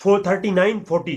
439-40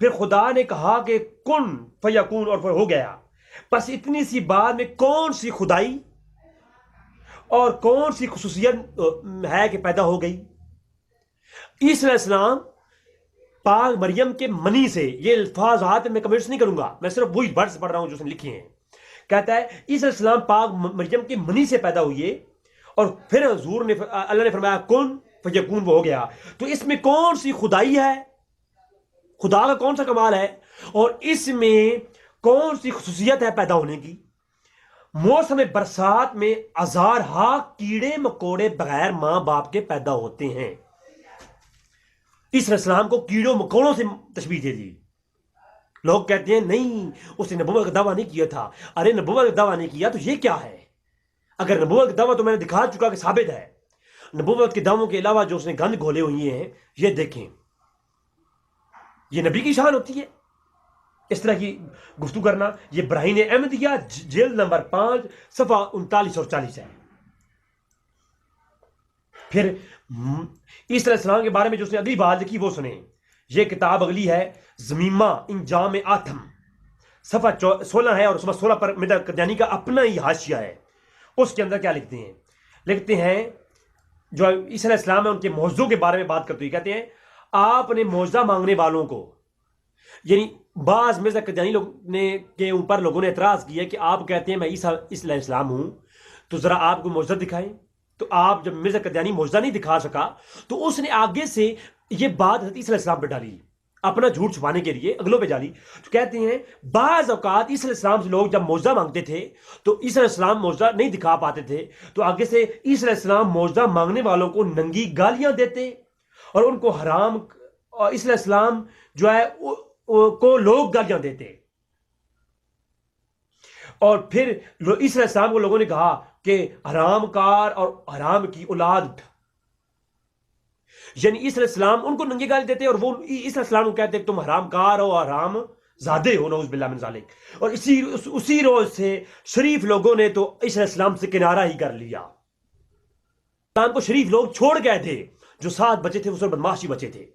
پھر خدا نے کہا کہ کن فیکون، اور پھر ہو گیا. بس اتنی سی بات میں کون سی خدائی اور کون سی خصوصیت ہے کہ پیدا ہو گئی. عیسی علیہ السلام پاک مریم کے منی سے، یہ الفاظات میں کمنٹس نہیں کروں گا، میں صرف وہی ورڈز پڑھ رہا ہوں جو اس نے لکھے ہیں. کہتا ہے عیسی علیہ السلام پاک مریم کے منی سے پیدا ہوئے، اور پھر حضور نے، اللہ نے فرمایا کن فیکون، وہ ہو گیا. تو اس میں کون سی خدائی ہے، خدا کا کون سا کمال ہے، اور اس میں کون سی خصوصیت ہے پیدا ہونے کی. موسم برسات میں ہزارہا کیڑے مکوڑے بغیر ماں باپ کے پیدا ہوتے ہیں. عیسی علیہ السلام کو کیڑوں مکوڑوں سے تشبیہ دے دی. لوگ کہتے ہیں نہیں، اس نے نبوت کا دعویٰ نہیں کیا تھا. ارے نبوت کا دعویٰ نہیں کیا تو یہ کیا ہے؟ اگر نبوت کا دعویٰ تو میں نے دکھا چکا کہ ثابت ہے. نبوت کے دعووں کے علاوہ جو اس نے گند گھولے ہوئے ہیں، یہ دیکھیں، یہ نبی کی شان ہوتی ہے اس طرح کی گفتگو کرنا. یہ براہین احمدیہ جلد نمبر 5 صفحہ 39 اور 40 ہے. پھر عیسی علیہ السلام کے بارے میں جو اس نے اگلی بات لکھی وہ سنیں. یہ کتاب اگلی ہے زمیمہ انجام آتم، صفحہ 16 ہے، اور صفحہ 16 پر مرزا قادیانی کا اپنا ہی حاشیہ ہے. اس کے اندر کیا لکھتے ہیں؟ لکھتے ہیں جو عیسی علیہ السلام ہے ان کے معجزوں کے بارے میں بات کرتے ہوئے کہتے ہیں آپ نے معجزہ مانگنے والوں کو، یعنی بعض مرزا قادیانی لوگ نے کے اوپر لوگوں نے اعتراض کیا کہ آپ کہتے ہیں میں عیسی علیہ السلام ہوں، تو ذرا آپ کو معجزہ دکھائیں. تو آپ جب مرزا قادیانی معجزہ نہیں دکھا سکا تو اس نے آگے سے یہ بات حضرت عیسی علیہ السلام پہ ڈالی، اپنا جھوٹ چھپانے کے لیے اگلوں پہ ڈالی. تو کہتے ہیں بعض اوقات عیسی علیہ السلام سے لوگ جب معجزہ مانگتے تھے تو عیسی علیہ السلام معجزہ نہیں دکھا پاتے تھے، تو آگے سے عیسی علیہ السلام معجزہ مانگنے والوں کو ننگی گالیاں دیتے اور ان کو حرام، اور عیسی علیہ السلام جو ہے کو لوگ گالیاں دیتے. اور پھر عیسی علیہ السلام کو لوگوں نے کہا کہ حرام کار اور حرام کی اولاد، یعنی عیسی علیہ السلام ان کو ننگی گالی دیتے اور وہ عیسی علیہ السلام کو کہتے تم حرام کار ہو، حرام زادے ہو، نعوذ باللہ من ذالک. اور اسی روز سے شریف لوگوں نے تو عیسی علیہ السلام سے کنارہ ہی کر لیا. اسلام کو شریف لوگ چھوڑ گئے تھے، جو 7 بچے تھے وہ سب بدماشی بچے تھے.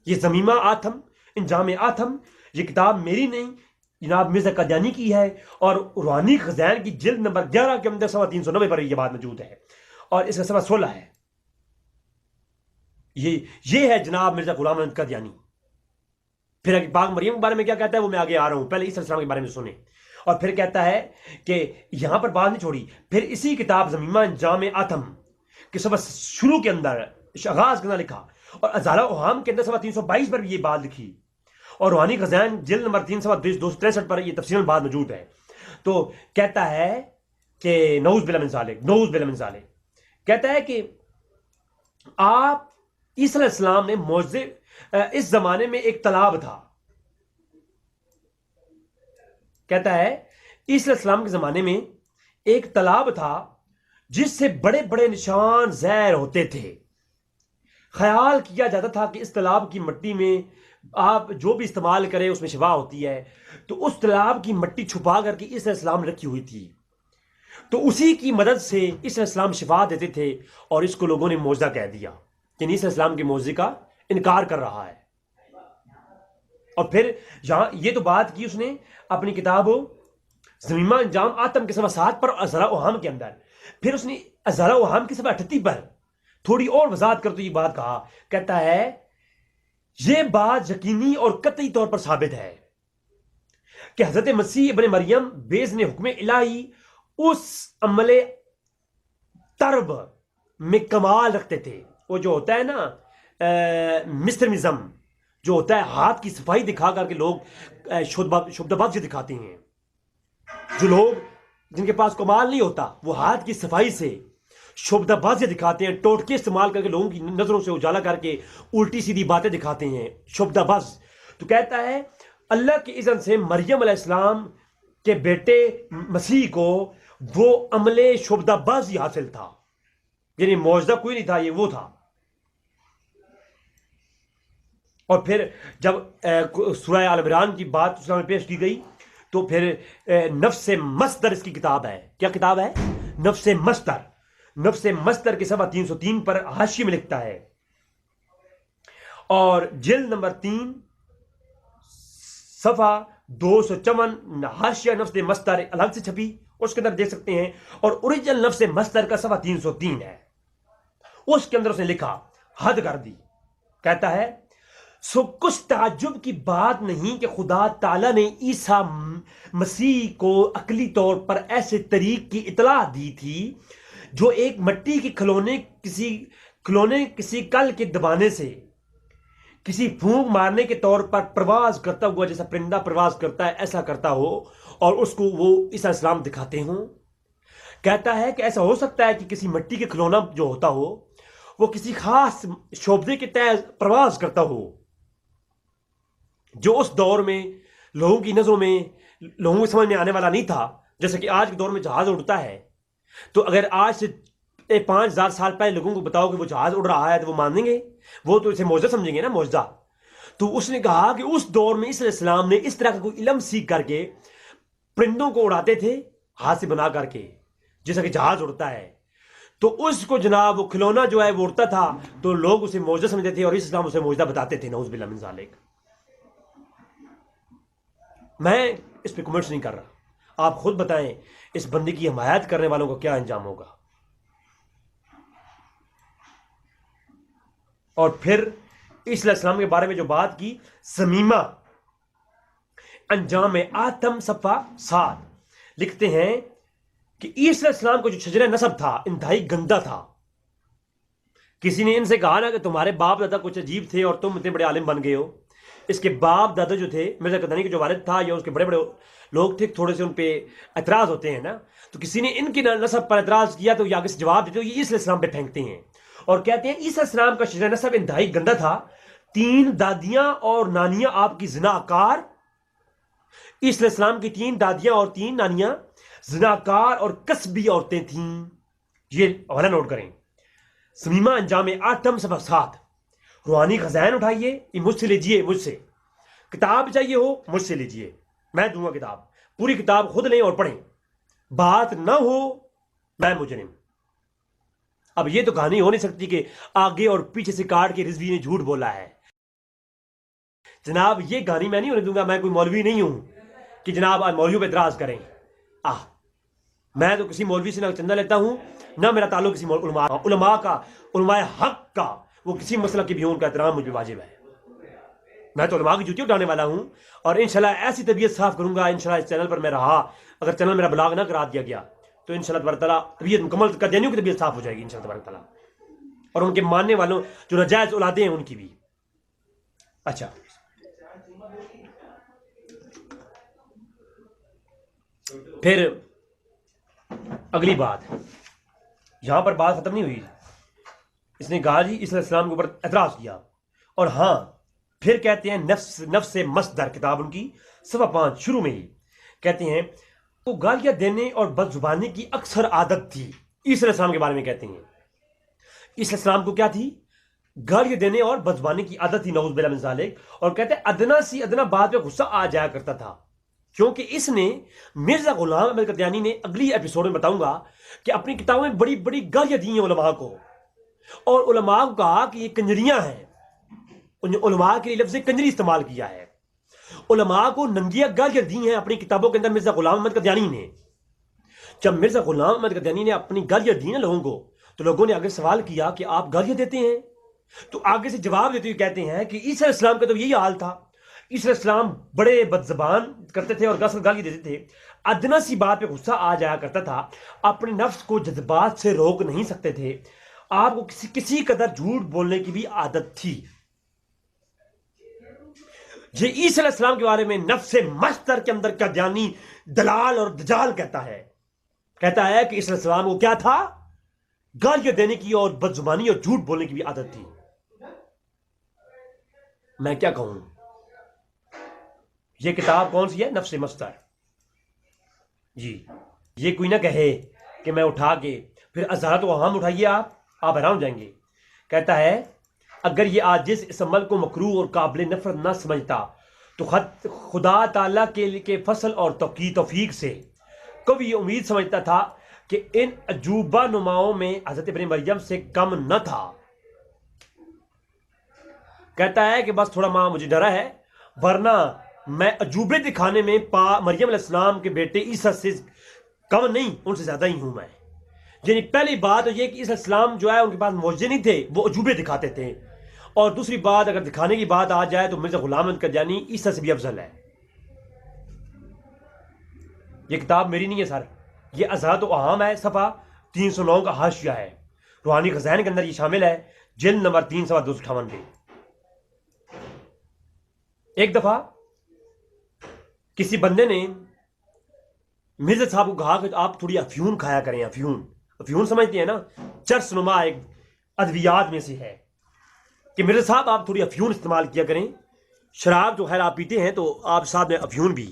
یہ زمیمہ آتم انجام آتم، یہ کتاب میری نہیں، جناب مرزا قادیانی کی ہے، اور روحانی خزائن کی جلد نمبر 11 کے اندر صفحہ 390 پر یہ بات موجود ہے، اور اس کا صفحہ 16 ہے. یہ ہے جناب مرزا غلام احمد قادیانی. پھر پاک مریم کے بارے میں کیا کہتا ہے وہ میں آگے آ رہا ہوں، پہلے عیسی علیہ السلام کے بارے میں سنیں. اور پھر کہتا ہے کہ یہاں پر بات نہیں چھوڑی، پھر اسی کتاب زمیمہ انجام آتم کے صفحہ شروع کے اندر آغاز کرنا لکھا، اور ازالہ اوہام کے اندر صفحہ 322 پر بھی یہ بات لکھی، اور روحانی خزائن جلد نمبر 3 صفحہ 263 پر یہ تفصیل بات موجود ہے. تو کہتا ہے کہ نعوذ باللہ من ذالک، نعوذ باللہ من ذالک. کہتا ہے کہ آپ عیسی علیہ السلام نے معجزے، اس زمانے میں ایک تالاب تھا. کہتا ہے عیسی علیہ السلام کے زمانے میں ایک تالاب تھا جس سے بڑے بڑے نشان ظاہر ہوتے تھے. خیال کیا جاتا تھا کہ اس تالاب کی مٹی میں آپ جو بھی استعمال کریں اس میں شفا ہوتی ہے. تو اس تالاب کی مٹی چھپا کر کے عیسی علیہ السلام نے رکھی ہوئی تھی، تو اسی کی مدد سے عیسی علیہ السلام شفا دیتے تھے، اور اس کو لوگوں نے معجزہ کہہ دیا کہ عیسی علیہ السلام کے معجزے کا انکار کر رہا ہے. اور پھر یہاں یہ تو بات کی اس نے اپنی کتاب زمیمہ انجام آتم کے صفحہ 7 پر، ازالہ اوہام کے اندر. پھر اس نے ازالہ اوہام کے صفحہ 38 پر تھوڑی اور وضاحت کرتے یہ بات کہا. کہتا ہے یہ بات یقینی اور قطعی طور پر ثابت ہے کہ حضرت مسیح ابن مریم باذن حکم الہی اس عمل ترب میں کمال رکھتے تھے. وہ جو ہوتا ہے نا مسٹرمزم، جو ہوتا ہے ہاتھ کی صفائی دکھا کر کے لوگ شبدہ بازی دکھاتے ہیں. جو لوگ جن کے پاس کمال نہیں ہوتا وہ ہاتھ کی صفائی سے شبدہ بازی دکھاتے ہیں، ٹوٹکے استعمال کر کے لوگوں کی نظروں سے اجالا کر کے الٹی سیدھی باتیں دکھاتے ہیں، شبدہ باز. تو کہتا ہے اللہ کی اذن سے مریم علیہ السلام کے بیٹے مسیح کو وہ عمل شبدہ بازی حاصل تھا، یعنی معجزہ کوئی نہیں تھا، یہ وہ تھا. اور پھر جب سورہ آل عمران کی بات اسلام میں پیش کی گئی تو پھر نفس مصدر اس کی کتاب ہے. کیا کتاب ہے؟ نفس مصدر. نفس مصدر کے صفحہ 303 پر حاشیے میں لکھتا ہے، اور جلد نمبر 3 صفحہ 254 حاشیہ نفس مصدر الگ سے چھپی، اس کے اندر دیکھ سکتے ہیں، اور اوریجنل نفس مصدر کا صفحہ 303 ہے، اس کے اندر اس نے لکھا، حد کر دی، کہتا ہے سو کچھ تعجب کی بات نہیں کہ خدا تعالیٰ نے عیسیٰ مسیح کو عقلی طور پر ایسے طریق کی اطلاع دی تھی جو ایک مٹی کے کھلونے کسی کل کے دبانے سے، کسی پھونک مارنے کے طور پر پرواز کرتا ہوا، جیسا پرندہ پرواز کرتا ہے ایسا کرتا ہو، اور اس کو وہ عیسیٰ السلام دکھاتے ہوں۔ کہتا ہے کہ ایسا ہو سکتا ہے کہ کسی مٹی کے کھلونا جو ہوتا ہو وہ کسی خاص شعبے کے تحت پرواز کرتا ہو، جو اس دور میں لوگوں کی نظروں میں، لوگوں کی سمجھ میں آنے والا نہیں تھا۔ جیسے کہ آج کے دور میں جہاز اڑتا ہے، تو اگر آج سے 5000 سال پہلے لوگوں کو بتاؤ کہ وہ جہاز اڑ رہا ہے تو وہ مانیں گے؟ وہ تو اسے معجزہ سمجھیں گے نا، معجزہ۔ تو اس نے کہا کہ اس دور میں عیسیٰ علیہ السلام نے اس طرح کا کوئی علم سیکھ کر کے پرندوں کو اڑاتے تھے ہاتھ سے بنا کر کے، جیسا کہ جہاز اڑتا ہے، تو اس کو جناب وہ کھلونا جو ہے وہ اڑتا تھا، تو لوگ اسے معجزہ سمجھتے تھے، اور عیسیٰ السلام اسے معجزہ بتاتے تھے، نعوذ باللہ من ذالک۔ میں اس پہ کمنٹس نہیں کر رہا، آپ خود بتائیں اس بندے کی حمایت کرنے والوں کو کیا انجام ہوگا۔ اور پھر عیسیٰ علیہ السلام کے بارے میں جو بات کی، سمیمہ انجام آتم صفحہ 7 لکھتے ہیں کہ عیسیٰ علیہ السلام کو جو شجرہ نسب تھا انتہائی گندا تھا۔ کسی نے ان سے کہا نا کہ تمہارے باپ دادا کچھ عجیب تھے اور تم اتنے بڑے عالم بن گئے ہو۔ اس کے باپ دادا جو تھے، مرزا قادیانی کے جو والد تھا یا اس کے بڑے بڑے لوگ تھے، تھوڑے سے ان پہ اعتراض ہوتے ہیں نا، تو کسی نے ان کی نسب پر اعتراض کیا تو یہ آگے سے جواب دیتے، یہ عیسیٰ علیہ السلام پہ پھینکتے ہیں اور کہتے ہیں عیسیٰ علیہ السلام کا شجرہ نسب انتہائی گندا تھا، 3 دادیاں اور نانیاں آپ کی زناکار، عیسیٰ علیہ السلام کی 3 دادیاں اور 3 نانیاں زناکار اور کسبی عورتیں تھیں۔ یہ حوالہ نوٹ کریں، سمیمہ انجام آتم صفحہ 7۔ روحانی خزائن اٹھائیے، یہ مجھ سے لیجئے، مجھ سے کتاب چاہیے ہو مجھ سے لیجئے، میں دوں گا کتاب، پوری کتاب خود لیں اور پڑھیں، بات نہ ہو میں مجرم۔ اب یہ تو کہانی ہو نہیں سکتی کہ آگے اور پیچھے سے کاٹ کے رضوی نے جھوٹ بولا ہے۔ جناب یہ کہانی میں نہیں ہونے دوں گا، میں کوئی مولوی نہیں ہوں کہ جناب آج مولویوں پہ اعتراض کریں۔ میں تو کسی مولوی سے نہ چندہ لیتا ہوں، نہ میرا تعلق کسی علماء کا، علماء حق کا، وہ کسی مسئلہ کی بھی ہوں، ان کا احترام مجھ پہ واجب ہے۔ میں تو علماء کی جوتی اٹھانے والا ہوں، اور انشاءاللہ ایسی طبیعت صاف کروں گا انشاءاللہ اس چینل پر میں رہا، اگر چینل میرا بلاغ نہ کرا دیا گیا تو انشاءاللہ تبارک تعالیٰ طبیعت مکمل قادیانیوں کی طبیعت صاف ہو جائے گی انشاءاللہ تبارک تعالیٰ، اور ان کے ماننے والوں جو ناجائز اولادیں ہیں ان کی بھی۔ اچھا، پھر اگلی بات، یہاں پر بات ختم نہیں ہوئی، اس نے کہا جی عیسیٰ علیہ السلام کے اوپر اعتراض کیا، اور ہاں پھر کہتے ہیں نفس مصدر کتاب ان کی صفحہ 5 شروع میں ہی کہتے ہیں وہ گالیاں دینے اور بد زبانی کی اکثر عادت تھی۔ عیسیٰ علیہ السلام کے بارے میں کہتے ہیں عیسیٰ علیہ السلام کو کیا تھی؟ گالیاں دینے اور بد زبانی کی عادت تھی، نعوذ باللہ من ذالک۔ اور کہتے ہیں ادنا سی ادنا بات پہ غصہ آ جایا کرتا تھا، کیونکہ اس نے مرزا غلام احمد قادیانی نے اگلی ایپیسوڈ میں بتاؤں گا کہ اپنی کتابوں میں بڑی بڑی گالیاں دی ہیں علماء کو، اور علماء کو کہا کہ یہ کنجریاں ہیں، علماء کے لیے لفظ کنجری استعمال کیا ہے، علماء کو ننگیاں گالیاں دی ہیں اپنی کتابوں کے اندر مرزا غلام احمد قادیانی نے۔ جب مرزا غلام احمد قادیانی نے اپنی گالیاں دی نا لوگوں کو، تو لوگوں نے آگے سوال کیا کہ آپ گالیاں دیتے ہیں؟ تو آگے سے جواب دیتے ہوئے کہتے ہیں کہ عیسیٰ علیہ السلام کا تو یہی حال تھا، عیسیٰ علیہ السلام بڑے بد زبان کرتے تھے اور گالی دیتے تھے، ادنا سی بات پہ غصہ آ جایا کرتا تھا، اپنے نفس کو جذبات سے روک نہیں سکتے تھے، آپ کو کسی قدر جھوٹ بولنے کی بھی عادت تھی۔ یہ عیسیٰ علیہ السلام کے بارے میں نفس مصدر کے اندر قادیانی دلال اور دجال کہتا ہے کہ عیسیٰ علیہ السلام کو کیا تھا؟ گالیاں دینے کی اور بد زبانی اور جھوٹ بولنے کی بھی عادت تھی۔ میں کیا کہوں، یہ کتاب کون سی ہے؟ نفس مصدر۔ جی یہ کوئی نہ کہے کہ میں اٹھا کے پھر ازارت و ہم اٹھائیے، آپ حیران ہو جائیں گے۔ کہتا ہے اگر یہ عاجز اس عمل کو مکروہ اور قابل نفرت نہ سمجھتا تو خدا تعالیٰ کے فضل اور توفیق سے کبھی یہ امید سمجھتا تھا کہ ان عجوبہ نماؤں میں حضرت ابن مریم سے کم نہ تھا۔ کہتا ہے کہ بس تھوڑا ماں مجھے ڈرا ہے، ورنہ میں عجوبے دکھانے میں مریم علیہ السلام کے بیٹے عیسیٰ سے کم نہیں، ان سے زیادہ ہی ہوں میں. یعنی پہلی بات یہ کہ عیسیٰ السلام جو ہے ان کے پاس معجزے نہیں تھے، وہ عجوبے دکھاتے تھے. اور دوسری بات اگر دکھانے کی بات آ جائے تو مرزا غلام احمد قادیانی عیسیٰ سے بھی افضل ہے. یہ کتاب میری نہیں ہے سر، یہ اذاعت و عام ہے، صفحہ 309 کا حاشیہ ہے، روحانی خزائن کے اندر یہ شامل ہے، جلد نمبر 3 صفحہ 258 پہ. ایک دفعہ کسی بندے نے مرزا صاحب کو کہا کہ آپ تھوڑی افیون کھایا کریں. افیون سمجھتے ہیں نا، چرس نما ایک ادویات میں سے ہے کہ مرزا صاحب آپ تھوڑی افیون استعمال کیا کریں. شراب تو خیر آپ پیتے ہیں تو آپ صاحب نے افیون بھی،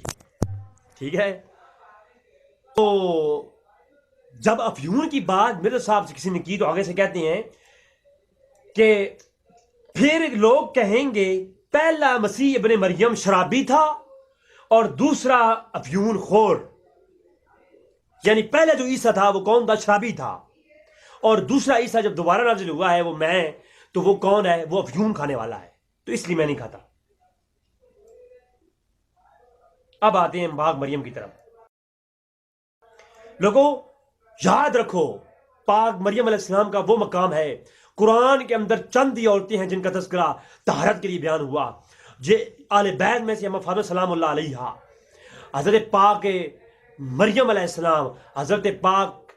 ٹھیک ہے. تو جب افیون کی بات مرزا صاحب سے کسی نے کی تو آگے سے کہتے ہیں کہ پھر لوگ کہیں گے پہلا مسیح ابن مریم شرابی تھا اور دوسرا افیون خور. یعنی پہلے جو عیسیٰ تھا وہ کون تھا؟ شرابی تھا. اور دوسرا عیسیٰ جب دوبارہ نازل ہوا ہے وہ میں، تو وہ کون ہے؟ وہ افیون کھانے والا ہے، تو اس لیے میں نہیں کھاتا. اب آتے ہیں باغ مریم کی طرف. لوگوں یاد رکھو پاک مریم علیہ السلام کا وہ مقام ہے. قرآن کے اندر چند ہی عورتیں ہیں جن کا تذکرہ طہارت کے لیے بیان ہوا. آل بیت میں سے اماں فاطمہ سلام اللہ علیہا، حضرت پاک مریم علیہ السلام، حضرت پاک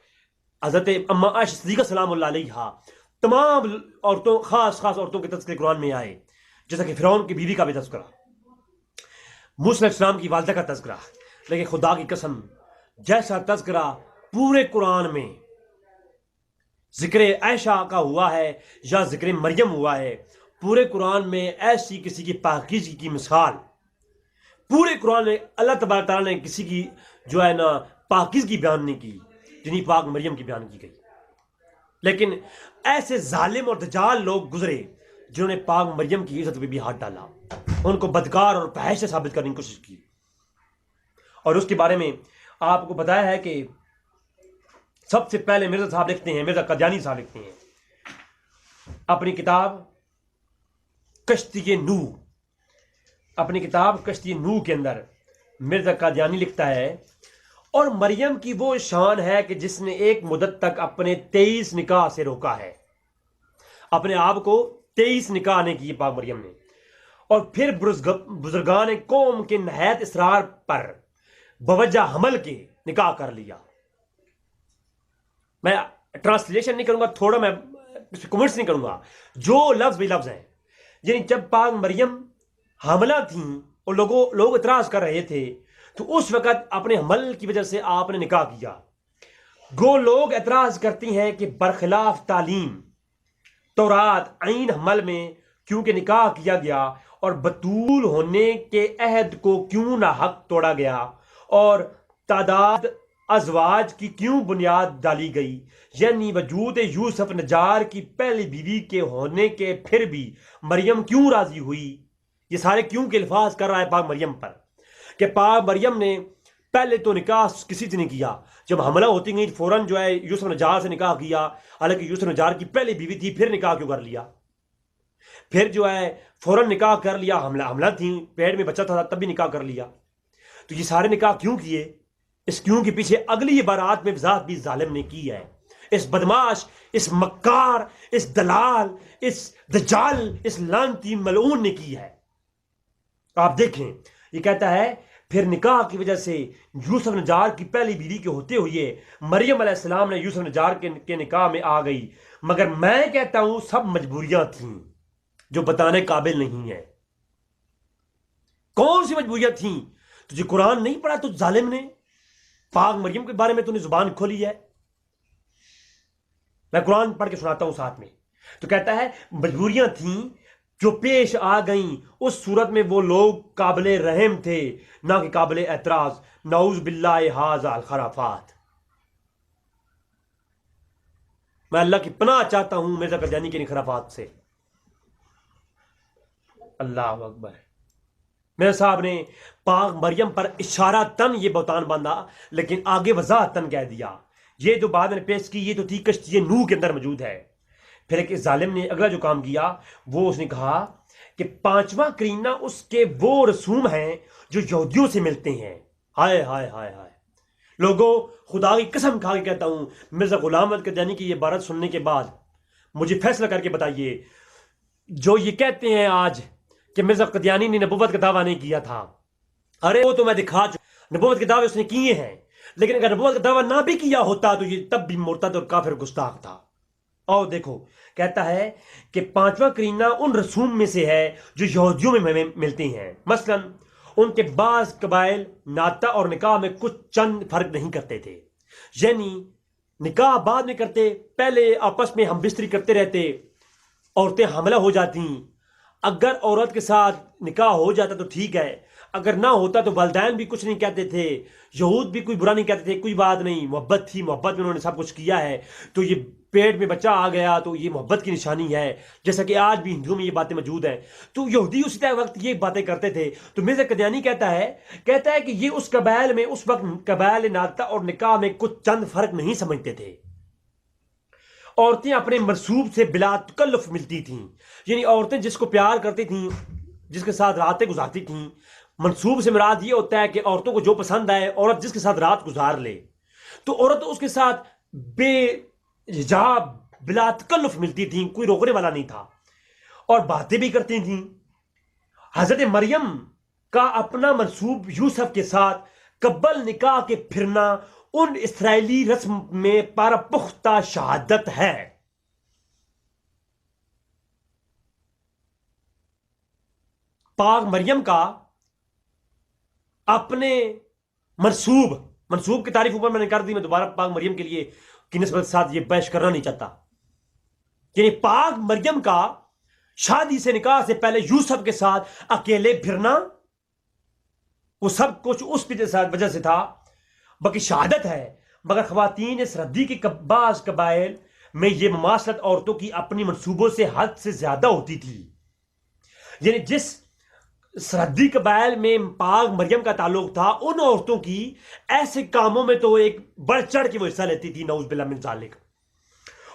حضرت اماں عائشہ صدیقہ سلام اللہ علیہا، تمام عورتوں، خاص عورتوں کے تذکرے قرآن میں آئے. جیسا کہ فرعون کی بیوی کا بھی تذکرہ، موسیٰ علیہ السلام کی والدہ کا تذکرہ. لیکن خدا کی قسم جیسا تذکرہ پورے قرآن میں ذکر عائشہ کا ہوا ہے یا ذکر مریم ہوا ہے، پورے قرآن میں ایسی کسی کی پاکیزگی کی مثال پورے قرآن میں اللہ تبارک تعالیٰ نے کسی کی جو ہے نا پاکیزگی بیان نہیں کی جنہیں پاک مریم کی بیان کی گئی. لیکن ایسے ظالم اور دجال لوگ گزرے جنہوں نے پاک مریم کی عزت پہ بھی ہاتھ ڈالا، ان کو بدکار اور فحش سے ثابت کرنے کی کوشش کی. اور اس کے بارے میں آپ کو بتایا ہے کہ سب سے پہلے مرزا صاحب لکھتے ہیں، مرزا قادیانی صاحب لکھتے ہیں اپنی کتاب کشتی نوح، اپنی کتاب کشتی نوح کے اندر مرزا قادیانی لکھتا ہے، اور مریم کی وہ شان ہے کہ جس نے ایک مدت تک اپنے 23 نکاح سے روکا ہے، اپنے آپ کو 23 نکاح نے کی پاک مریم نے، اور پھر بزرگان قوم کے نہایت اصرار پر بوجہ حمل کے نکاح کر لیا. میں ٹرانسلیشن نہیں کروں گا، تھوڑا میں کمنٹس نہیں کروں گا، جو لفظ بھی لفظ ہیں. یعنی جب پاک مریم حاملہ تھیں اور لوگ اعتراض کر رہے تھے تو اس وقت اپنے حمل کی وجہ سے آپ نے نکاح کیا. گو لوگ اعتراض کرتی ہیں کہ برخلاف تعلیم تورات عین حمل میں کیونکہ نکاح کیا گیا اور بطول ہونے کے عہد کو کیوں نہ حق توڑا گیا اور تعداد ازواج کی کیوں بنیاد ڈالی گئی. یعنی وجود یوسف نجار کی پہلی بیوی کے ہونے کے پھر بھی مریم کیوں راضی ہوئی. یہ سارے کیوں کے الفاظ کر رہا ہے پاک مریم پر کہ پاک مریم نے پہلے تو نکاح کسی سے نہیں کیا، جب حملہ ہوتی گئی فوراً جو ہے یوسف نجار سے نکاح کیا، حالانکہ یوسف نجار کی پہلی بیوی تھی، پھر نکاح کیوں کر لیا؟ پھر جو ہے فوراً نکاح کر لیا، حملہ تھی، پیٹ میں بچہ تھا تب بھی نکاح کر لیا. تو یہ سارے نکاح کیوں کیے؟ اس کیوں کے پیچھے اگلی عبارات میں وضاحت بھی ظالم نے کی ہے. اس بدماش، اس مکار، اس دلال، اس دجال، اس لعنتی ملعون نے کی ہے. آپ دیکھیں، یہ کہتا ہے پھر نکاح کی وجہ سے یوسف نجار کی پہلی بیوی کے ہوتے ہوئے مریم علیہ السلام نے یوسف نجار کے نکاح میں آ گئی. مگر میں کہتا ہوں سب مجبوریاں تھیں جو بتانے قابل نہیں ہیں. کون سی مجبوریاں تھیں؟ تجھے قرآن نہیں پڑھا تو ظالم نے پاک مریم کے بارے میں تو نے زبان کھولی ہے. میں قرآن پڑھ کے سناتا ہوں ساتھ میں. تو کہتا ہے مجبوریاں تھیں جو پیش آ گئیں، اس صورت میں وہ لوگ قابل رحم تھے نہ کہ قابل اعتراض. نعوذ باللہ ھذا الخرافات. میں اللہ کی پناہ چاہتا ہوں مرزا قادیانی کے خرافات سے. اللہ اکبر. میرے صاحب نے پاک مریم پر اشارہ تن یہ بہتان باندھا، لیکن آگے وضاحتاً کہہ دیا. یہ جو بات میں نے پیش کی یہ تو تھی کشتی نوح کے اندر موجود ہے. پھر ایک ظالم نے اگلا جو کام کیا وہ اس نے کہا کہ پانچواں کرینہ اس کے وہ رسوم ہیں جو یہودیوں سے ملتے ہیں. ہائے ہائے ہائے ہائے لوگوں، خدا کی قسم کھا کے کہتا ہوں، مرزا غلام احمد قادیانی کی یہ عبارت سننے کے بعد مجھے فیصلہ کر کے بتائیے، جو یہ کہتے ہیں آج کہ مرزا قادیانی نے نبوت کا دعویٰ نہیں کیا تھا، ارے وہ تو میں دکھا چکا، نبوت کے دعوے اس نے کیے ہیں، لیکن اگر نبوت کا دعویٰ نہ بھی کیا ہوتا تو یہ تب بھی مرتد اور کافر گستاخ تھا. اور دیکھو کہتا ہے کہ پانچواں کرینہ ان رسوم میں سے ہے جو یہودیوں میں ملتے ہیں. مثلا ان کے بعض قبائل ناطہ اور نکاح میں کچھ چند فرق نہیں کرتے تھے، یعنی نکاح بعد میں کرتے، پہلے آپس میں ہم بستری کرتے رہتے، عورتیں حاملہ ہو جاتی، اگر عورت کے ساتھ نکاح ہو جاتا تو ٹھیک ہے، اگر نہ ہوتا تو والدین بھی کچھ نہیں کہتے تھے، یہود بھی کوئی برا نہیں کہتے تھے، کوئی بات نہیں، محبت تھی، محبت میں انہوں نے سب کچھ کیا ہے، تو یہ پیٹ میں بچہ آ گیا تو یہ محبت کی نشانی ہے، جیسا کہ آج بھی ہندوؤں میں یہ باتیں موجود ہیں. تو یہودی اسی طرح وقت یہ باتیں کرتے تھے. تو مرزا قادیانی کہتا ہے کہ یہ اس قبائل میں اس وقت قبائل ناطہ اور نکاح میں کچھ چند فرق نہیں سمجھتے تھے. عورتیں اپنے مرصوب سے بلا تکلف ملتی تھیں، یعنی عورتیں جس کو پیار کرتی تھیں، جس کے ساتھ راتیں گزارتی تھیں، منصوب سے مراد یہ ہوتا ہے کہ عورتوں کو جو پسند آئے، عورت جس کے ساتھ رات گزار لے، تو عورت اس کے ساتھ بے حجاب بلا تکلف ملتی تھیں، کوئی روکنے والا نہیں تھا، اور باتیں بھی کرتی تھیں. حضرت مریم کا اپنا منصوب یوسف کے ساتھ قبل نکاح کے پھرنا ان اسرائیلی رسم میں پر پختہ شہادت ہے. پاک مریم کا اپنے منصوب کی تعریف اوپر میں نے کر دی، میں دوبارہ پاک مریم کے لیے کی نسبت کے ساتھ یہ بحث کرنا نہیں چاہتا. یعنی پاک مریم کا شادی سے نکاح سے پہلے یوسف کے ساتھ اکیلے پھرنا، وہ سب کچھ اس کی وجہ سے تھا، باقی شہادت ہے. مگر خواتین سرحدی کے بعض قبائل میں یہ مماثلت عورتوں کی اپنی منصوبوں سے حد سے زیادہ ہوتی تھی. یعنی جس سرحدی قبائل میں پاک مریم کا تعلق تھا، ان عورتوں کی ایسے کاموں میں تو ایک بڑھ چڑھ کے وہ حصہ لیتی تھی، نعوذ باللہ من ذالک،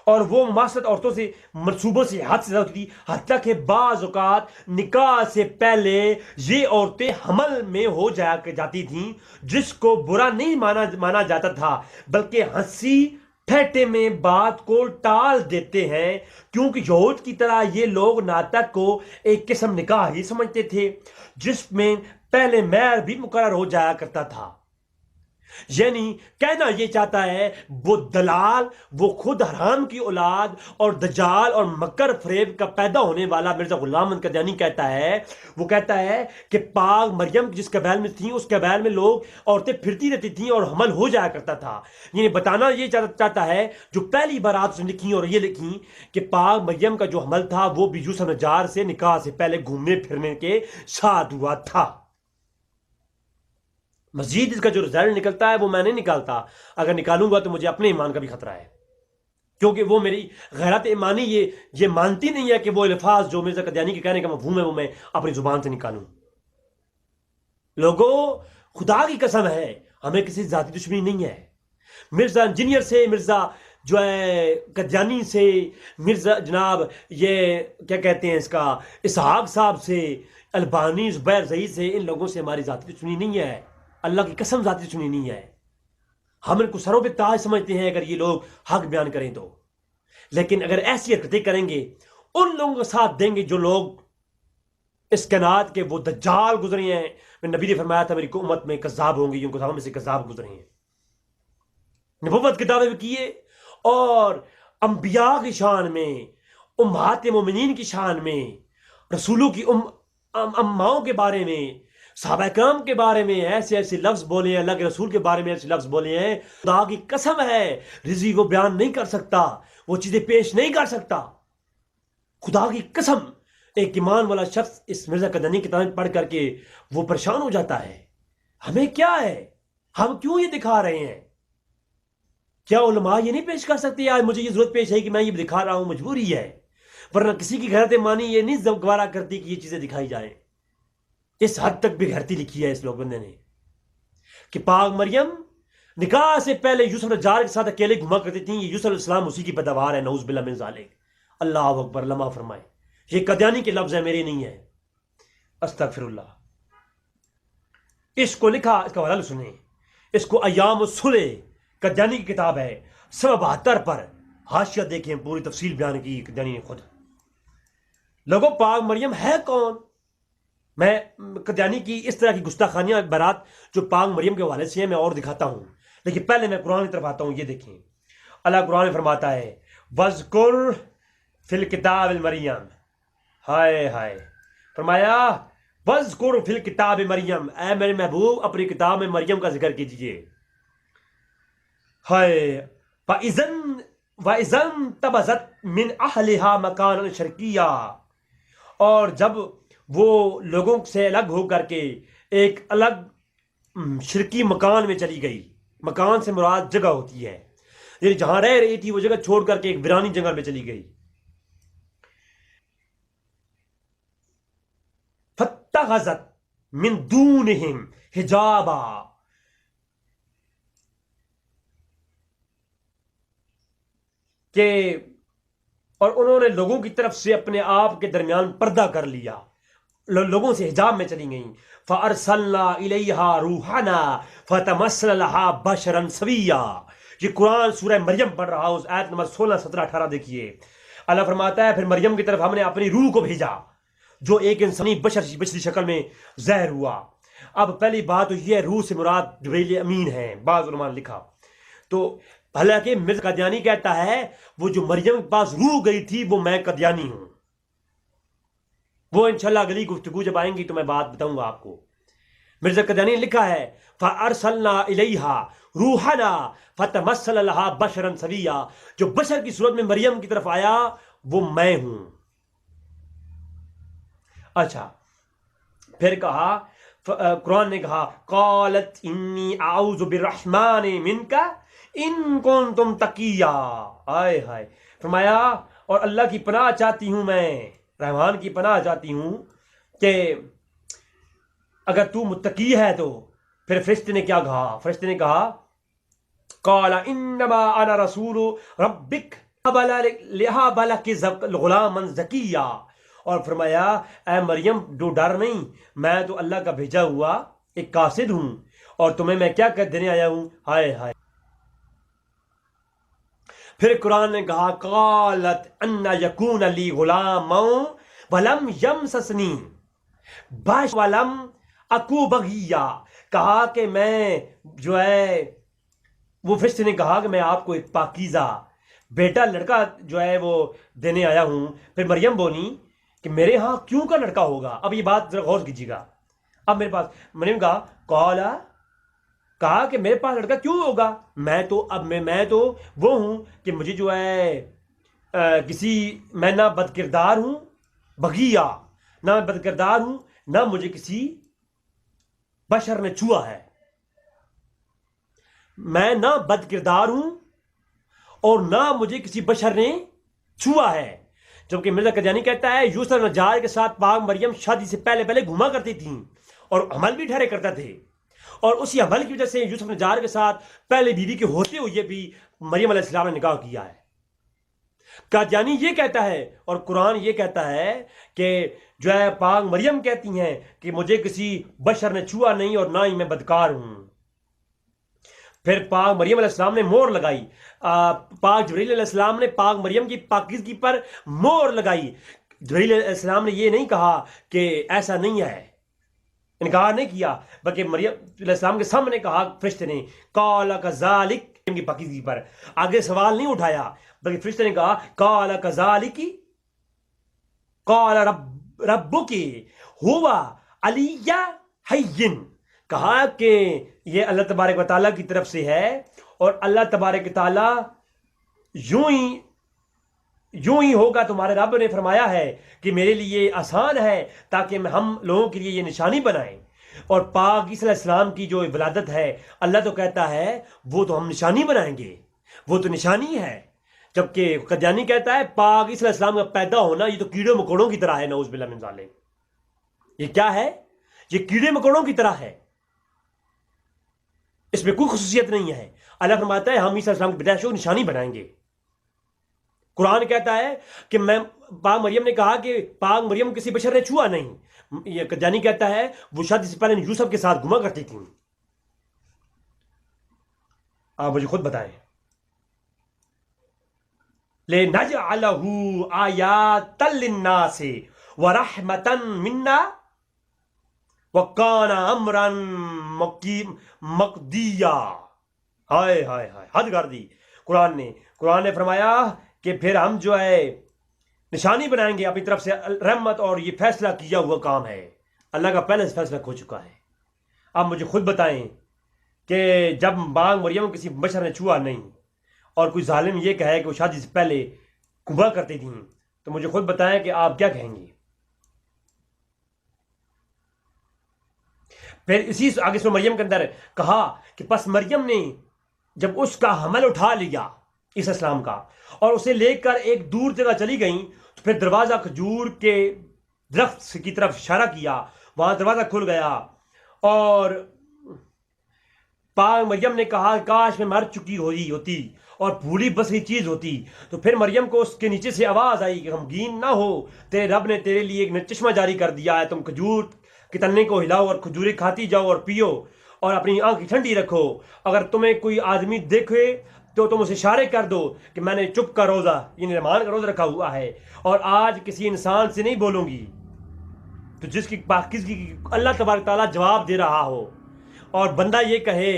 اور وہ مماثلت عورتوں سے منصوبوں سے حد سے زیادہ ہوتی تھی، حتیٰ کہ بعض اوقات نکاح سے پہلے یہ عورتیں حمل میں ہو جاتی تھیں، جس کو برا نہیں مانا جاتا تھا، بلکہ ہنسی ٹھٹے میں بات کو ٹال دیتے ہیں، کیونکہ یہود کی طرح یہ لوگ ناطق کو ایک قسم نکاح ہی سمجھتے تھے جس میں پہلے مہر بھی مقرر ہو جایا کرتا تھا. یعنی کہنا یہ چاہتا ہے وہ دلال، وہ خود حرام کی اولاد اور دجال اور مکر فریب کا پیدا ہونے والا مرزا غلام احمد قادیانی وہ کہتا ہے کہ پاک مریم جس قبائل میں تھیں، اس قبائل میں لوگ عورتیں پھرتی رہتی تھیں اور حمل ہو جایا کرتا تھا. یعنی بتانا یہ چاہتا ہے، جو پہلی بارات اس نے لکھی اور یہ لکھی کہ پاک مریم کا جو حمل تھا وہ بھی یوسف نجار سے نکاح سے پہلے گھومنے پھرنے کے ساتھ ہوا تھا. مزید اس کا جو رزلٹ نکلتا ہے وہ میں نہیں نکالتا، اگر نکالوں گا تو مجھے اپنے ایمان کا بھی خطرہ ہے، کیونکہ وہ میری غیرت ایمانی یہ مانتی نہیں ہے کہ وہ الفاظ جو مرزا قادیانی کے کہنے کا مفہوم ہے وہ میں اپنی زبان سے نکالوں. لوگوں، خدا کی قسم ہے ہمیں کسی ذاتی دشمنی نہیں ہے. مرزا انجینئر سے، مرزا جو ہے قادیانی سے، مرزا جناب یہ کیا کہتے ہیں اس کا اسحاق صاحب سے، البانی زبیر زئی سے، ان لوگوں سے ہماری ذاتی دشمنی نہیں ہے. اللہ کی قسم ذاتی دشمنی نہیں ہے. ہم ان کو سروں پہ تاج سمجھتے ہیں اگر یہ لوگ حق بیان کریں تو، لیکن اگر ایسی حرکتیں کریں گے ان لوگوں کا ساتھ دیں گے جو لوگ اس کائنات کے وہ دجال گزرے ہیں. میں نبی نے فرمایا تھا میری امت میں کذاب ہوں گے، ان کو میں سے کذاب گزرے ہیں. نبوت کے دعوے بھی کیے اور انبیاء کی شان میں، امہات مومنین کی شان میں، رسولوں کی اماؤں کے بارے میں، صحابہ کرام کے بارے میں ایسے ایسے لفظ بولے ہیں، اللہ کے رسول کے بارے میں ایسے لفظ بولے ہیں. خدا کی قسم ہے رضی وہ بیان نہیں کر سکتا، وہ چیزیں پیش نہیں کر سکتا. خدا کی قسم ایک ایمان والا شخص اس مرزا قادیانی کی کتاب پڑھ کر کے وہ پریشان ہو جاتا ہے. ہمیں کیا ہے؟ ہم کیوں یہ دکھا رہے ہیں؟ کیا علماء یہ نہیں پیش کر سکتے؟ آج مجھے یہ ضرورت پیش ہے کہ میں یہ دکھا رہا ہوں، مجبوری ہے، ورنہ کسی کی غیرت ایمانی یہ نہیں گوارا کرتی کہ یہ چیزیں دکھائی جائیں. اس حد تک بے غیرتی لکھی ہے اس لوگ بندے نے کہ پاک مریم نکاح سے پہلے یوسف نجار کے ساتھ اکیلے گھما کرتی تھیں. یہ یوسف علیہ السلام اسی کی پیداوار ہے، نعوذ باللہ من ذالک. اللہ اکبر، لمحہ فرمائے. یہ قادیانی کے لفظ ہے، میرے نہیں ہے. استغفر اللہ. اس کو لکھا، اس کا حوالہ سنیں، اس کو ایام الصلح قدیانی کی کتاب ہے 72 پر حاشیہ دیکھیں، پوری تفصیل بیان کی قدیانی نے خود. لوگوں پاک مریم ہے کون؟ میں قدیانی کی اس طرح کی گستاخانیاں برات جو پاک مریم کے حوالے سے ہیں میں اور دکھاتا ہوں، لیکن پہلے میں قرآن کی طرف آتا ہوں. یہ دیکھیں اللہ قرآن میں فرماتا ہے وَذْكُرْ فِي الْكِتَابِ مریم. ہائے ہائے، فرمایا وَذْكُرْ فِي الْكِتَابِ مریم، اے میرے محبوب اپنی کتاب میں مریم کا ذکر کیجئے. ہائے وَإِذَن تَبَذَتْ مِنْ أَهْلِهَا مَكَانًا شَرْقِيًّا، اور جب وہ لوگوں سے الگ ہو کر کے ایک الگ شرقی مکان میں چلی گئی. مکان سے مراد جگہ ہوتی ہے، یعنی جہاں رہ رہی تھی وہ جگہ چھوڑ کر کے ایک ویرانی جنگل میں چلی گئی. فَاتَّخَذَتْ مِن دُونِهِمْ حِجَابًا، کہ اور انہوں نے لوگوں کی طرف سے اپنے آپ کے درمیان پردہ کر لیا، لوگوں سے حجاب میں چلی گئیں. فَأَرْسَلْنَا إِلَيْهَا رُوحَنَا فَتَمَثَّلَ لَهَا بَشَرًا سَوِيًّا. یہ قرآن سورہ مریم پڑھ رہا ہوں، آیت نمبر 16 17 18 دیکھیے. اللہ فرماتا ہے پھر مریم کی طرف ہم نے اپنی روح کو بھیجا جو ایک انسانی بشری شکل میں ظاہر ہوا. اب پہلی بات تو یہ ہے روح سے مراد جبریل امین ہے، بعض علماء نے لکھا. تو حالانکہ مرزا قادیانی کہتا ہے وہ جو مریم کے پاس روح گئی تھی وہ میں قادیانی ہوں. وہ انشاءاللہ اگلی گفتگو جب آئیں گی تو میں بات بتاؤں گا آپ کو. مرزا قادیانی نے لکھا ہے فَأَرْسَلْنَا إِلَيْهَا رُوحَنَا فَتَمَثَّلَ لَهَا بَشَرًا سَوِيًّا، جو بشر کی صورت میں مریم کی طرف آیا وہ میں ہوں. اچھا پھر کہا قرآن نے کہا قالت انی اعوذ بالرحمن منک ان کنتم تقیا. آئے ہائے، فرمایا اور اللہ کی پناہ چاہتی ہوں، میں رحمان کی پناہ چاہتی ہوں کہ اگر تو متقی ہے تو. پھر فرشتے نے کیا کہا؟ فرشتے نے کہا قال انما انا رسول ربک لہب لک غلاما زکیا، اور فرمایا اے مریم ڈر نہیں، میں تو اللہ کا بھیجا ہوا ایک قاصد ہوں اور تمہیں میں کیا کر دینے آیا ہوں. ہائے ہائے. پھر قرآن نے کہا قالت ان یکون لی غلام ولم یمسسنی بشر ولم اکو بغیا، کہا کہ میں جو ہے وہ فرشتے نے کہا کہ میں آپ کو ایک پاکیزہ بیٹا لڑکا جو ہے وہ دینے آیا ہوں. پھر مریم بولی کہ میرے ہاں کیوں کا لڑکا ہوگا؟ اب یہ بات ذرا غور کیجیے گا. اب میرے پاس مریم کہا کہ میرے پاس لڑکا کیوں ہوگا؟ میں تو وہ ہوں کہ مجھے جو ہے میں نہ بد کردار ہوں بغیا، نہ میں بد کردار ہوں، نہ مجھے کسی بشر نے چھوا ہے. میں نہ بد کردار ہوں اور نہ مجھے کسی بشر نے چھوا ہے. جبکہ مرزا قادیانی کہتا ہے یوسف نجار کے ساتھ پاک مریم شادی سے پہلے گھوما کرتی تھیں اور عمل بھی ٹھہرے کرتا تھے، اور اسی عمل کی وجہ سے یوسف نجار کے ساتھ پہلے بیوی کے ہوتے ہوئے بھی مریم علیہ السلام نے نکاح کیا ہے. قادیانی یہ کہتا ہے اور قرآن یہ کہتا ہے کہ جو ہے پاک مریم کہتی ہیں کہ مجھے کسی بشر نے چھوا نہیں اور نہ ہی میں بدکار ہوں. پھر پاک مریم علیہ السلام نے مہر لگائی، پاک جبریل علیہ السلام نے پاک مریم کی پاکیزگی پر مہر لگائی. جبریل علیہ السلام نے یہ نہیں کہا کہ ایسا نہیں ہے، انکار نہیں کیا، بلکہ مریم علیہ السلام کے سامنے کہا فرشتے نے قال کذالک کی پاکیزگی پر. آگے سوال نہیں اٹھایا بلکہ فرشتے نے کہا قال کذالک قال ربک ہوا علی حین، کہا کہ یہ اللہ تبارک و تعالیٰ کی طرف سے ہے اور اللہ تبارک و تعالیٰ یوں ہی ہوگا. تمہارے رب نے فرمایا ہے کہ میرے لیے آسان ہے تاکہ ہم لوگوں کے لیے یہ نشانی بنائیں. اور پاک عیسی علیہ السلام کی جو ولادت ہے اللہ تو کہتا ہے وہ تو ہم نشانی بنائیں گے، وہ تو نشانی ہے. جبکہ قادیانی کہتا ہے پاک عیسی علیہ السلام کا پیدا ہونا یہ تو کیڑے مکوڑوں کی طرح ہے، نعوذ باللہ من ذالک. یہ کیا ہے؟ یہ کیڑے مکوڑوں کی طرح ہے، اس میں کوئی خصوصیت نہیں ہے. اللہ فرماتا ہے ہم عیسی علیہ السلام کی پیدائش کو نشانی بنائیں گے. قرآن کہتا ہے کہ پاک مریم نے کہا کہ پاک مریم کسی بشر نے چھوا نہیں، یہ قادیانی کہتا ہے وہ شادی سے پہلے یوسف کے ساتھ گھما کرتی تھیں. آپ مجھے خود بتائیں. لِنَجْعَلَهُ آيَاتًا لِلنَّاسِ وَرَحْمَةً مِنَّا وَكَانَ أَمْرًا مَقْضِيًّا. ہائے ہائے ہائے، حد کر دی قرآن نے فرمایا کہ پھر ہم جو ہے نشانی بنائیں گے اپنی طرف سے رحمت، اور یہ فیصلہ کیا ہوا کام ہے، اللہ کا پہلے سے فیصلہ ہو چکا ہے. اب مجھے خود بتائیں کہ جب مانگ مریم کسی بشر نے چھوا نہیں اور کوئی ظالم یہ کہے کہ وہ شادی سے پہلے گھما کرتی تھیں، تو مجھے خود بتائیں کہ آپ کیا کہیں گے. پھر اسی آگے سے مریم کے اندر کہا کہ پس مریم نے جب اس کا حمل اٹھا لیا عیسیٰ السلام کا اور اسے لے کر ایک دور جگہ چلی گئیں، تو پھر دروازہ کھجور کے درخت کی طرف اشارہ کیا، وہاں دروازہ کھل گیا اور پاک مریم نے کہا کاش میں مر چکی ہوتی اور بھولی بسری چیز ہوتی. تو پھر مریم کو اس کے نیچے سے آواز آئی کہ غمگین نہ ہو، تیرے رب نے تیرے لیے ایک چشمہ جاری کر دیا ہے، تم کھجور کے تنے کو ہلاؤ اور کھجوریں کھاتی جاؤ اور پیو اور اپنی آنکھ ٹھنڈی رکھو. اگر تمہیں کوئی آدمی دیکھے تو تم اسے اشارے کر دو کہ میں نے چپ کا روزہ یعنی رحمان کا روزہ رکھا ہوا ہے، اور آج کسی انسان سے نہیں بولوں گی تو جس کی پاکیزگی کی اللہ تبارک تعالیٰ جواب دے رہا ہو، اور بندہ یہ کہے،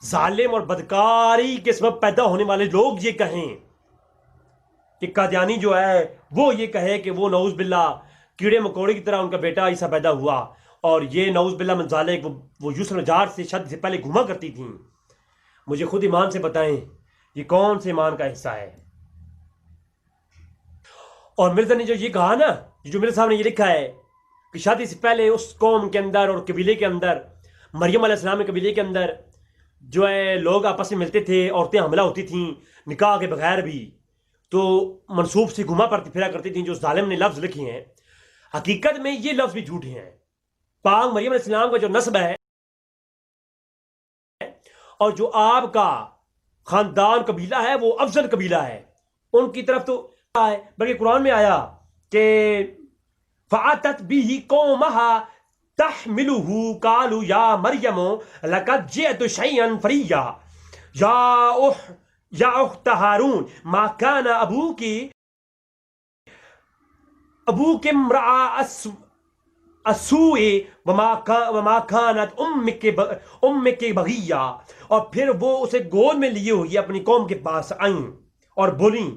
ظالم اور بدکاری کے سبب پیدا ہونے والے لوگ یہ کہیں کہ قادیانی جو ہے وہ یہ کہے کہ وہ نعوذ باللہ کیڑے مکوڑے کی طرح ان کا بیٹا عیسیٰ پیدا ہوا، اور یہ نعوذ باللہ من ذالک وہ یوسف نجار سے شادی سے پہلے گھما کرتی تھیں. مجھے خود ایمان سے بتائیں یہ کون سے ایمان کا حصہ ہے. اور مرزا نے جو یہ کہا نا، جو مرزا صاحب نے یہ لکھا ہے کہ شادی سے پہلے اس قوم کے اندر اور قبیلے کے اندر، مریم علیہ السلام کے قبیلے کے اندر جو ہے لوگ آپس میں ملتے تھے، عورتیں حاملہ ہوتی تھیں نکاح کے بغیر بھی، تو منسوب سے گھما پھرا کرتی تھیں. جو ظالم نے لفظ لکھے ہیں حقیقت میں یہ لفظ بھی جھوٹے ہیں. پاک مریم علیہ السلام کا جو نسب ہے اور جو آپ کا خاندان قبیلہ ہے وہ افضل قبیلہ ہے، ان کی طرف تو ہے، بلکہ قرآن میں آیا کہ فَأَتَتْ بِهِ قَوْمَهَا تَحْمِلُهُ قَالُوا يَا مَرْيَمُ لَقَدْ جِئْتِ شَيْئًا فَرِيًّا يَا أُخْتَ هَارُونَ مَا كَانَ أَبُوكِ امْرَأَ السوء وما كانت امك بغیہ. اور پھر وہ اسے گود میں لیے ہوئی اپنی قوم کے پاس آئیں اور بولیں،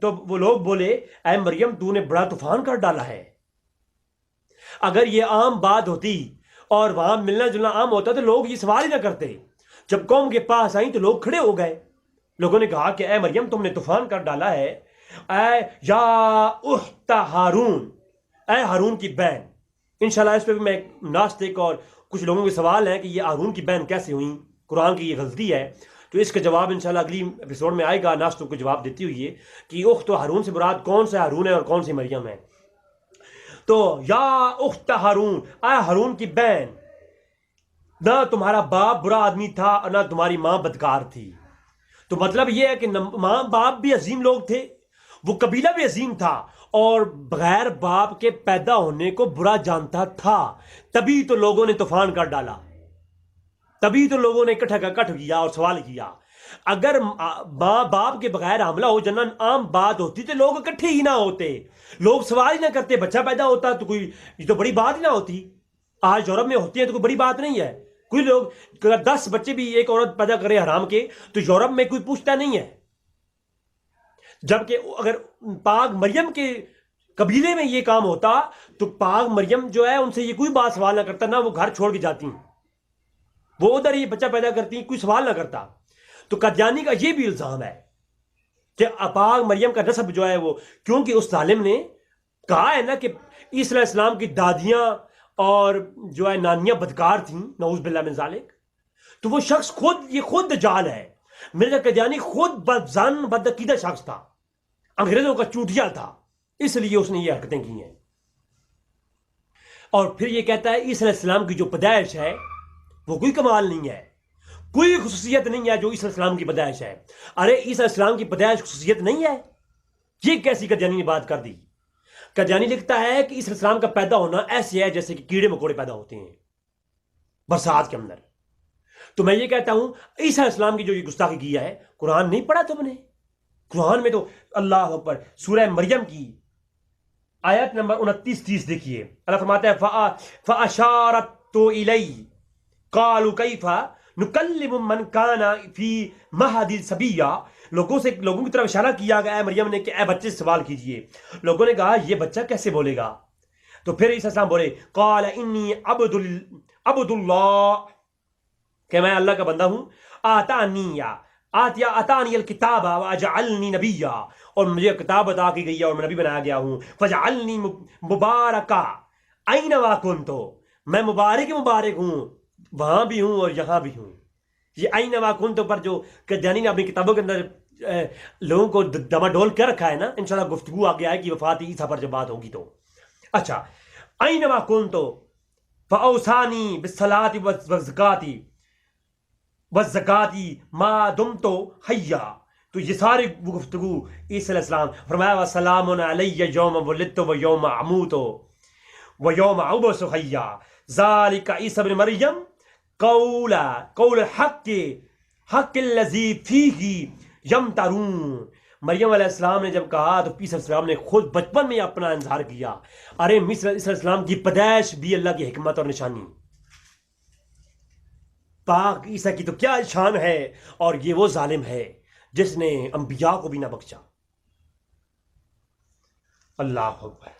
تو وہ لوگ بولے اے مریم تو نے بڑا طوفان کر ڈالا ہے. اگر یہ عام بات ہوتی اور وہاں ملنا جلنا عام ہوتا تو لوگ یہ سوال ہی نہ کرتے. جب قوم کے پاس آئیں تو لوگ کھڑے ہو گئے. لوگوں نے کہا کہ اے مریم تم نے طوفان کر ڈالا ہے، اے یا اخت ہارون، اے ہارون کی بہن. انشاءاللہ اس پہ بھی میں ناستک اور کچھ لوگوں کے سوال ہیں کہ یہ ہارون کی بہن کیسے ہوئیں، قرآن کی یہ غلطی ہے، تو اس کا جواب انشاءاللہ اگلی ایپیسوڈ میں آئے گا. ناستک کو جواب دیتی ہوئی ہے کہ اخت ہارون سے مراد کون سا ہارون ہے اور کون سی مریم ہے. تو یا اخت ہارون، اے ہارون کی بہن، نہ تمہارا باپ برا آدمی تھا اور نہ تمہاری ماں بدکار تھی. تو مطلب یہ ہے کہ ماں باپ بھی عظیم لوگ تھے، وہ قبیلہ بھی عظیم تھا، اور بغیر باپ کے پیدا ہونے کو برا جانتا تھا. تبھی تو لوگوں نے طوفان کر ڈالا، تبھی تو لوگوں نے کٹ کیا اور سوال کیا. اگر ماں باپ کے بغیر حاملہ ہو جانا عام بات ہوتی تو لوگ اکٹھے ہی نہ ہوتے، لوگ سوال ہی نہ کرتے، بچہ پیدا ہوتا تو کوئی یہ تو بڑی بات ہی نہ ہوتی. آج یورپ میں ہوتی ہے تو کوئی بڑی بات نہیں ہے. کوئی لوگ 10 بچے بھی ایک عورت پیدا کرے حرام کے تو یورپ میں کوئی پوچھتا نہیں ہے. جبکہ اگر پاک مریم کے قبیلے میں یہ کام ہوتا تو پاک مریم جو ہے ان سے یہ کوئی بات سوال نہ کرتا، نہ وہ گھر چھوڑ کے جاتی ہیں، وہ ادھر ہی بچہ پیدا کرتی ہیں، کوئی سوال نہ کرتا. تو قادیانی کا یہ بھی الزام ہے کہ پاک مریم کا نسب جو ہے وہ، کیونکہ اس ظالم نے کہا ہے نا کہ عیسیٰ علیہ السلام کی دادیاں اور جو ہے نانیاں بدکار تھیں، نعوذ باللہ من ذالک. تو وہ شخص خود دجال ہے. مرزا قادیانی خود بدظن بدعقیدہ شخص تھا، انگریزوں کا چوٹیا تھا، اس لیے اس نے یہ حرکتیں کی ہیں. اور پھر یہ کہتا ہے عیسیٰ علیہ السلام کی جو پیدائش ہے وہ کوئی کمال نہیں ہے، کوئی خصوصیت نہیں ہے جو عیسیٰ علیہ السلام کی پیدائش ہے. ارے عیسیٰ علیہ السلام کی پیدائش خصوصیت نہیں ہے، یہ کیسی قادیانی نے بات کر دی؟ قادیانی لکھتا ہے کہ عیسی السلام کا پیدا ہونا ایسے ہے جیسے کہ کیڑے مکوڑے پیدا ہوتے ہیں برسات کے اندر. تو میں یہ کہتا ہوں عیسی السلام کی جو یہ گستاخی کیا ہے, قرآن نہیں پڑھا تم نے؟ قرآن میں تو اللہ اکبر سورہ مریم کی آیت نمبر 29-30 دیکھیے, اللہ فرماتا ہے فَأَشَارَتْ إِلَيْهِ قَالُوا كَيْفَ نُكَلِّمُ مَنْ كَانَ فِي مَهْدٍ صَبِيًّا. لوگوں کی طرف اشارہ کیا گیا ہے مریم نے کہ اے بچے سے سوال کیجئے. لوگوں نے کہا یہ بچہ کیسے بولے گا؟ تو پھر عیسی السلام بولے قَالَ إِنِّي عَبْدُ اللَّهِ, کہ میں اللہ کا بندہ ہوں. آتانی الکتاب وجعلنی نبیا, اور مجھے کتاب عطا کی گئی ہے اور میں نبی بنایا گیا ہوں. فجعلنی مبارکا اینما کنت, میں مبارک ہوں, وہاں بھی ہوں اور یہاں بھی ہوں. یہ اینما کنت پر جو قادیانی نے اپنی کتابوں کے اندر لوگوں کو دما ڈول کر رکھا ہے نا, انشاءاللہ گفتگو آگے آئے کہ وفات عیسیٰ پر جب بات ہوگی تو. اچھا, اینما کنت فاوصانی بالصلاۃ والزکاۃ ما دمت حیا. تو یہ ساری گفتگو عیسی علیہ السلام فرمایا وسلام علی یوم ولدت و یوم اموت و یوم ابعث حیا ذالک عیسی ابن مریم قول حق الذی فیہ یمترون. مریم علیہ السلام نے جب کہا تو عیسی علیہ السلام نے خود بچپن میں اپنا اظہار کیا. ارے عیسی علیہ السلام کی پیدائش بھی اللہ کی حکمت اور نشانی. پاک عیسیٰ کی تو کیا شان ہے, اور یہ وہ ظالم ہے جس نے انبیاء کو بھی نہ بخشا. اللہ اکبر.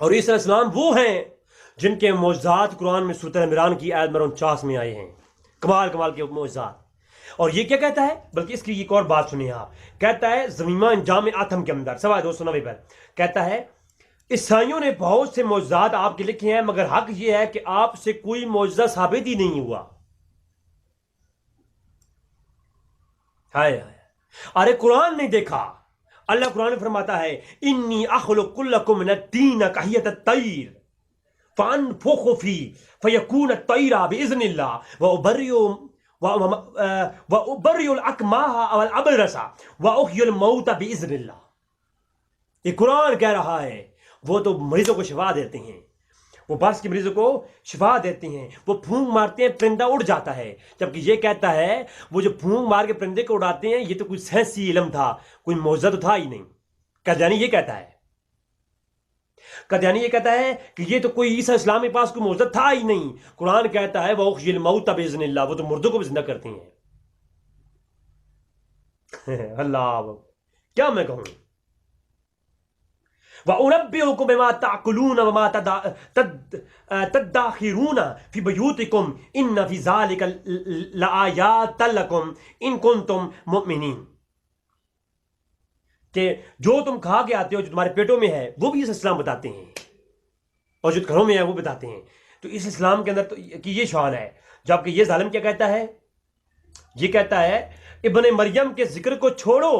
اور عیسی علیہ السلام وہ ہیں جن کے معجزات قرآن میں سورۃ عمران کی آیت نمبر 49 میں آئے ہیں. کمال کے معجزات. اور یہ کیا کہتا ہے, بلکہ اس کی ایک اور بات سنیں آپ. کہتا ہے زمیمہ انجام آتم کے اندر سوائے 290 پر کہتا ہے عیسائیوں نے بہت سے معجزات آپ کے لکھے ہیں, مگر حق یہ ہے کہ آپ سے کوئی معجزہ ثابت ہی نہیں ہوا. ہائے ہائے, ارے قرآن نہیں دیکھا. اللہ قرآن فرماتا ہے انی اخلق لکم من الطین کہیۃ الطیر فانفخ فیہ فیکون الطیر باذن اللہ وَأُبَرِّئُ الْأَكْمَاهَ وَالْأَبْرَصَ وَأُحْيِي الْمَوْتَ بِإِذْنِ اللَّهِ. یہ قرآن کہہ رہا ہے وہ تو مریضوں کو شفا دیتے ہیں, وہ برس کے مریضوں کو شفا دیتے ہیں, وہ پھونک مارتے ہیں پرندہ اڑ جاتا ہے. جبکہ یہ کہتا ہے وہ جو پھونک مار کے پرندے کو اڑاتے ہیں یہ تو کوئی سائنسی علم تھا, کوئی معجزہ تو تھا ہی نہیں. قادیانی یہ کہتا ہے, قادیانی یہ کہتا ہے کہ یہ تو کوئی عیسیٰ اسلام کے پاس کوئی معجزہ تھا ہی نہیں. قرآن کہتا ہے وَأُحْيِي الْمَوْتَ بِإِذْنِ اللَّهِ, وہ تو مردوں کو بھی زندہ کرتے ہیں. اللہ کیا میں کہوں. وَأُنَبِّئُكُم بِمَا تَأْكُلُونَ وَمَا تَدَّخِرُونَ فِي بُيُوتِكُمْ إِنَّ فِي ذَلِكَ لَآيَاتٍ لَكُمْ إِن كُنتُم مُؤْمِنِينَ. کہ جو تم کھا کے آتے ہو, جو تمہارے پیٹوں میں ہے, وہ بھی عیسی السلام بتاتے ہیں, اور جو گھروں میں ہے وہ بتاتے ہیں. تو اس اسلام کے اندر تو کی یہ شان ہے. جبکہ یہ ظالم کیا کہتا ہے, یہ کہتا ہے ابن مریم کے ذکر کو چھوڑو,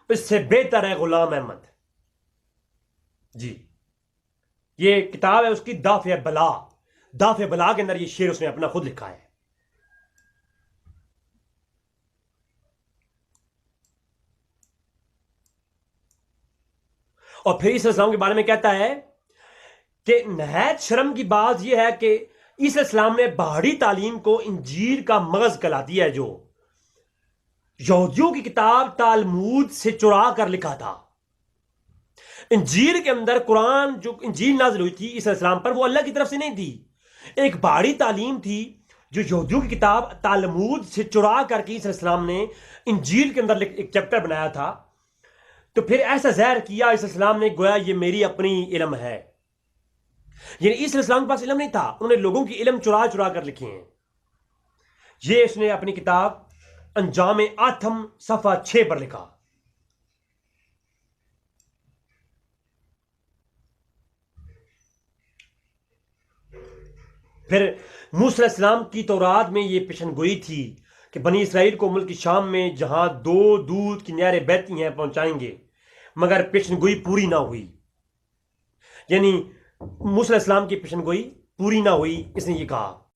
اس سے بہتر ہے غلام احمد. جی یہ کتاب ہے اس کی دافع بلا کے اندر یہ شعر اس نے اپنا خود لکھا ہے. اور پھر عیسی السلام کے بارے میں کہتا ہے کہ نہایت شرم کی بات یہ ہے کہ عیسی السلام نے باہری تعلیم کو انجیل کا مغز کہلا دیا ہے, جو یہودیوں کی کتاب تالمود سے چرا کر لکھا تھا. انجیل کے اندر قرآن جو انجیل نازل ہوئی تھی عیسی السلام پر, وہ اللہ کی طرف سے نہیں تھی, ایک باہری تعلیم تھی جو یہودیوں کی کتاب تالمود سے چرا کر کے عیسی السلام نے انجیل کے اندر ایک چیپٹر بنایا تھا. تو پھر ایسا ظاہر کیا عیسی السلام نے گویا یہ میری اپنی علم ہے. یعنی عیسی السلام کے پاس علم نہیں تھا, انہوں نے لوگوں کی علم چرا کر لکھے ہیں. یہ اس نے اپنی کتاب انجام آتم صفحہ 6 پر لکھا. پھر موسیٰ علیہ السلام کی تورات میں یہ پیشن گوئی تھی کہ بنی اسرائیل کو ملک شام میں جہاں 2 دودھ کی نہریں بہتی ہیں پہنچائیں گے, مگر پیشن گوئی پوری نہ ہوئی. یعنی موسیٰ علیہ السلام کی پیشن گوئی پوری نہ ہوئی، اس نے یہ کہا